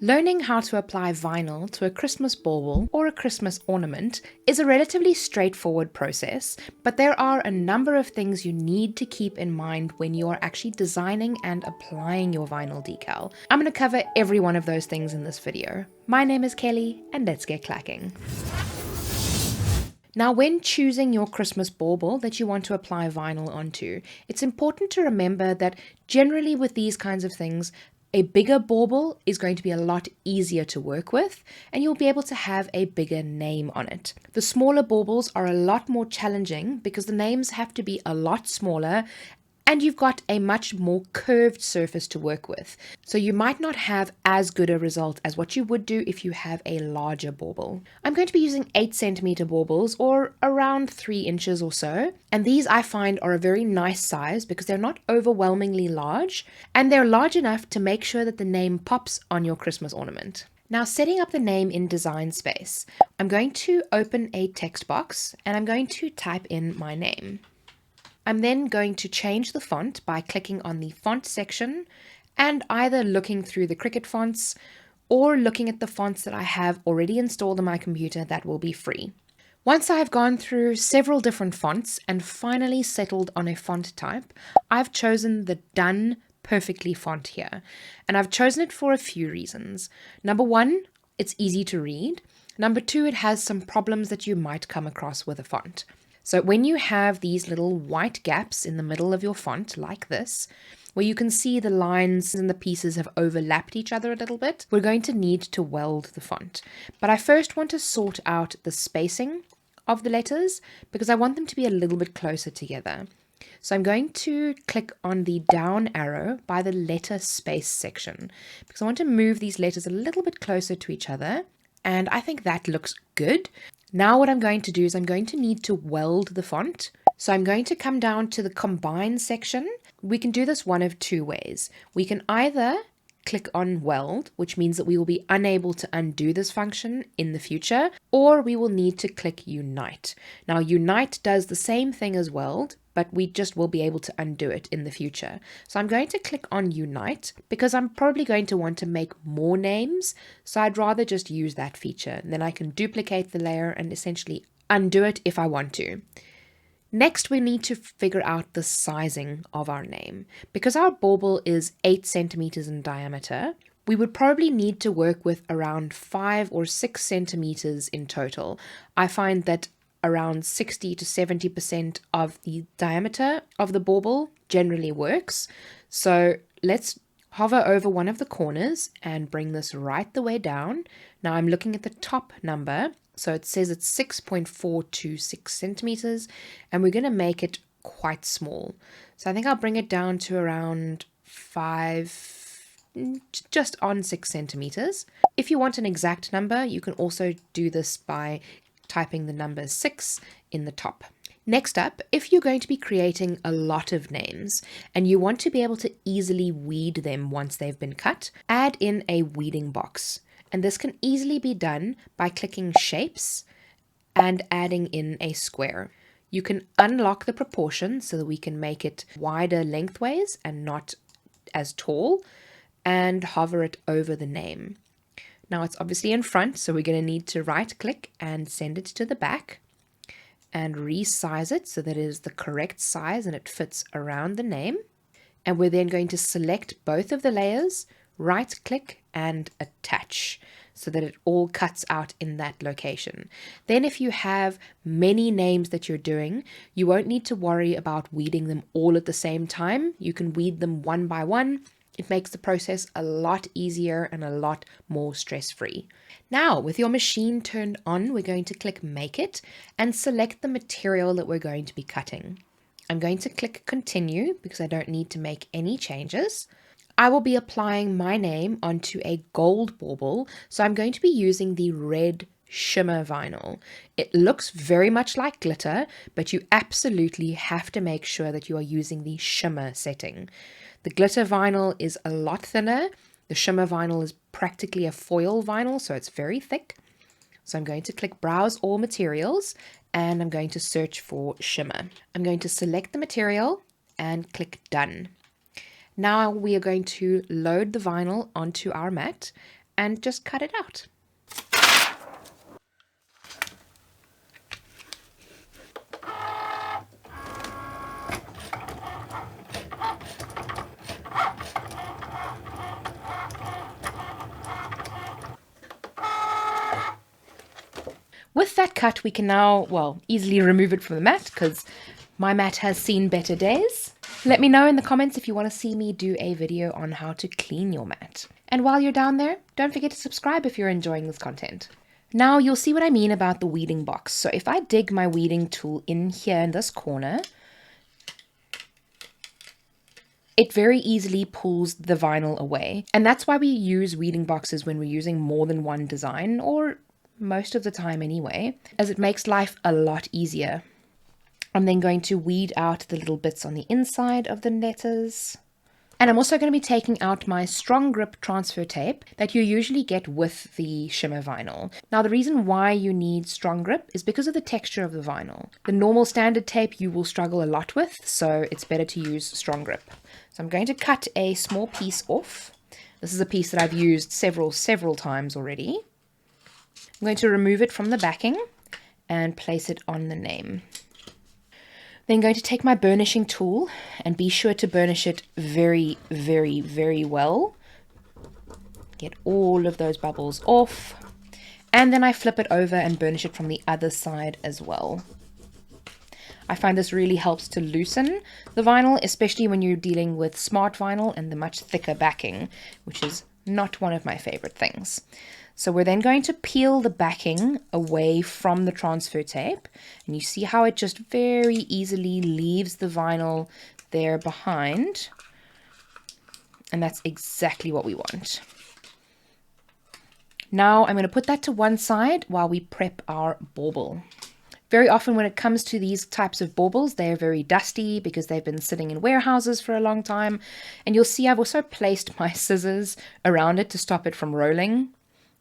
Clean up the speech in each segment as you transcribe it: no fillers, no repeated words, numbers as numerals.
Learning how to apply vinyl to a Christmas bauble or a Christmas ornament is a relatively straightforward process, but there are a number of things you need to keep in mind when you are actually designing and applying your vinyl decal. I'm going to cover every one of those things in this video. My name is Kelly, and let's get clacking. Now, when choosing your Christmas bauble that you want to apply vinyl onto, it's important to remember that generally with these kinds of things, a bigger bauble is going to be a lot easier to work with, and you'll be able to have a bigger name on it. The smaller baubles are a lot more challenging because the names have to be a lot smaller, and you've got a much more curved surface to work with. So you might not have as good a result as what you would do if you have a larger bauble. I'm going to be using 8cm baubles, or around 3 inches or so. And these I find are a very nice size because they're not overwhelmingly large, and they're large enough to make sure that the name pops on your Christmas ornament. Now, setting up the name in Design Space, I'm going to open a text box and I'm going to type in my name. I'm then going to change the font by clicking on the font section and either looking through the Cricut fonts or looking at the fonts that I have already installed on my computer that will be free. Once I've gone through several different fonts and finally settled on a font type, I've chosen the Done Perfectly font here. And I've chosen it for a few reasons. Number one, it's easy to read. Number two, it has some problems that you might come across with a font. So when you have these little white gaps in the middle of your font like this, where you can see the lines and the pieces have overlapped each other a little bit, we're going to need to weld the font. But I first want to sort out the spacing of the letters because I want them to be a little bit closer together. So I'm going to click on the down arrow by the letter space section because I want to move these letters a little bit closer to each other, and I think that looks good. Now what I'm going to do is I'm going to need to weld the font. So I'm going to come down to the Combine section. We can do this one of two ways. We can either click on Weld, which means that we will be unable to undo this function in the future, or we will need to click Unite. Now, Unite does the same thing as Weld, but we just will be able to undo it in the future. So I'm going to click on Unite because I'm probably going to want to make more names. So I'd rather just use that feature. Then I can duplicate the layer and essentially undo it if I want to. Next, we need to figure out the sizing of our name. Because our bauble is 8 centimeters in diameter, we would probably need to work with around 5 or 6 centimeters in total. I find that around 60 to 70% of the diameter of the bauble generally works. So let's hover over one of the corners and bring this right the way down. Now I'm looking at the top number. So it says it's 6.426 centimeters, and we're going to make it quite small. So I think I'll bring it down to around 5, just on 6 centimeters. If you want an exact number, you can also do this by typing the number 6 in the top. Next up, if you're going to be creating a lot of names and you want to be able to easily weed them once they've been cut, add in a weeding box. And this can easily be done by clicking Shapes and adding in a square. You can unlock the proportion so that we can make it wider lengthways and not as tall, and hover it over the name. Now it's obviously in front, so we're going to need to right click and send it to the back and resize it so that it is the correct size and it fits around the name. And we're then going to select both of the layers, right click and attach so that it all cuts out in that location. Then if you have many names that you're doing, you won't need to worry about weeding them all at the same time. You can weed them one by one. It makes the process a lot easier and a lot more stress-free. Now, with your machine turned on, we're going to click Make It and select the material that we're going to be cutting. I'm going to click Continue because I don't need to make any changes. I will be applying my name onto a gold bauble, so I'm going to be using the red shimmer vinyl. It looks very much like glitter, but you absolutely have to make sure that you are using the shimmer setting. The glitter vinyl is a lot thinner. The shimmer vinyl is practically a foil vinyl, so it's very thick. So I'm going to click Browse All Materials, and I'm going to search for shimmer. I'm going to select the material and click Done. Now we are going to load the vinyl onto our mat, and just cut it out. With that cut, we can now, well, easily remove it from the mat because my mat has seen better days. Let me know in the comments if you want to see me do a video on how to clean your mat. And while you're down there, don't forget to subscribe if you're enjoying this content. Now you'll see what I mean about the weeding box. So if I dig my weeding tool in here in this corner, it very easily pulls the vinyl away. And that's why we use weeding boxes when we're using more than one design, or most of the time anyway, as it makes life a lot easier. I'm then going to weed out the little bits on the inside of the letters. And I'm also going to be taking out my strong grip transfer tape that you usually get with the shimmer vinyl. Now the reason why you need strong grip is because of the texture of the vinyl. The normal standard tape you will struggle a lot with, so it's better to use strong grip. So I'm going to cut a small piece off. This is a piece that I've used several times already. I'm going to remove it from the backing and place it on the name. Then going to take my burnishing tool and be sure to burnish it very, very, very well. Get all of those bubbles off. And then I flip it over and burnish it from the other side as well. I find this really helps to loosen the vinyl, especially when you're dealing with smart vinyl and the much thicker backing, which is not one of my favorite things. So we're then going to peel the backing away from the transfer tape, and you see how it just very easily leaves the vinyl there behind, and that's exactly what we want. Now I'm going to put that to one side while we prep our bauble. Very often when it comes to these types of baubles, they are very dusty because they've been sitting in warehouses for a long time, and you'll see I've also placed my scissors around it to stop it from rolling.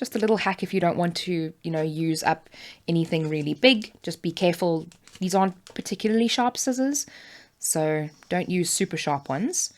Just a little hack if you don't want to, use up anything really big. Just be careful. These aren't particularly sharp scissors, so don't use super sharp ones.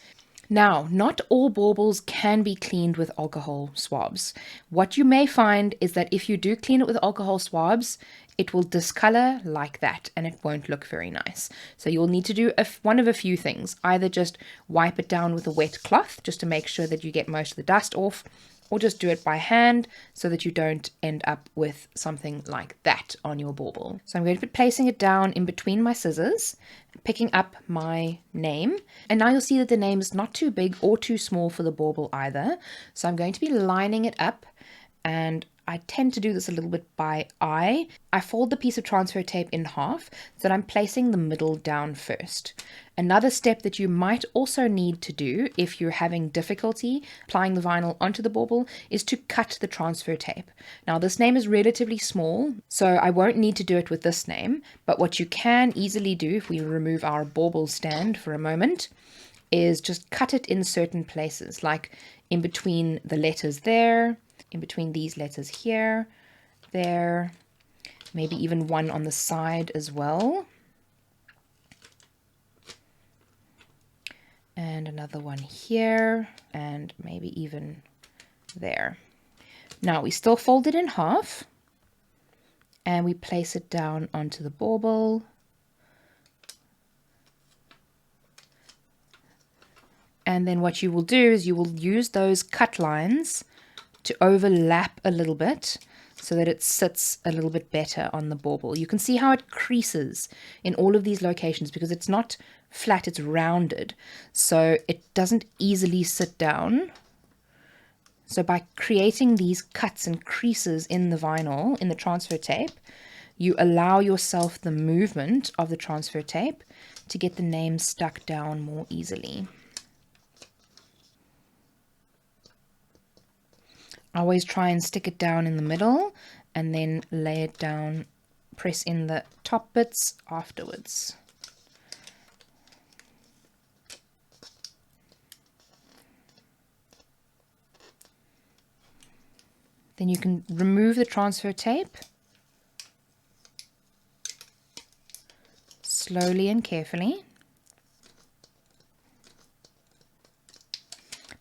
Now, not all baubles can be cleaned with alcohol swabs. What you may find is that if you do clean it with alcohol swabs, it will discolor like that and it won't look very nice. So you'll need to do one of a few things. Either just wipe it down with a wet cloth just to make sure that you get most of the dust off, or just do it by hand so that you don't end up with something like that on your bauble. So I'm going to be placing it down in between my scissors, picking up my name, and now you'll see that the name is not too big or too small for the bauble either. So I'm going to be lining it up, and I tend to do this a little bit by eye. I fold the piece of transfer tape in half so that I'm placing the middle down first. Another step that you might also need to do if you're having difficulty applying the vinyl onto the bauble is to cut the transfer tape. Now this name is relatively small, so I won't need to do it with this name, but what you can easily do if we remove our bauble stand for a moment is just cut it in certain places, like in between the letters there, in between these letters here, there, maybe even one on the side as well. And another one here, and maybe even there. Now we still fold it in half, and we place it down onto the bauble. And then what you will do is you will use those cut lines to overlap a little bit so that it sits a little bit better on the bauble. You can see how it creases in all of these locations because it's not flat, it's rounded, so it doesn't easily sit down. So by creating these cuts and creases in the vinyl, in the transfer tape, you allow yourself the movement of the transfer tape to get the name stuck down more easily. Always try and stick it down in the middle and then lay it down, press in the top bits afterwards. Then you can remove the transfer tape slowly and carefully,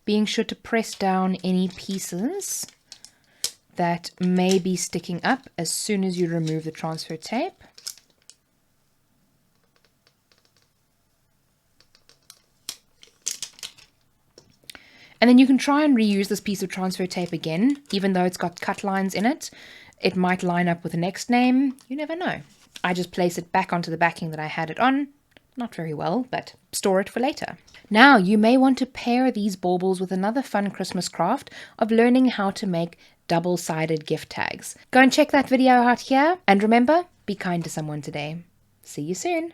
being sure to press down any pieces that may be sticking up as soon as you remove the transfer tape. And then you can try and reuse this piece of transfer tape again, even though it's got cut lines in it. It might line up with the next name. You never know. I just place it back onto the backing that I had it on. Not very well, but store it for later. Now, you may want to pair these baubles with another fun Christmas craft of learning how to make double-sided gift tags. Go and check that video out here. And remember, be kind to someone today. See you soon.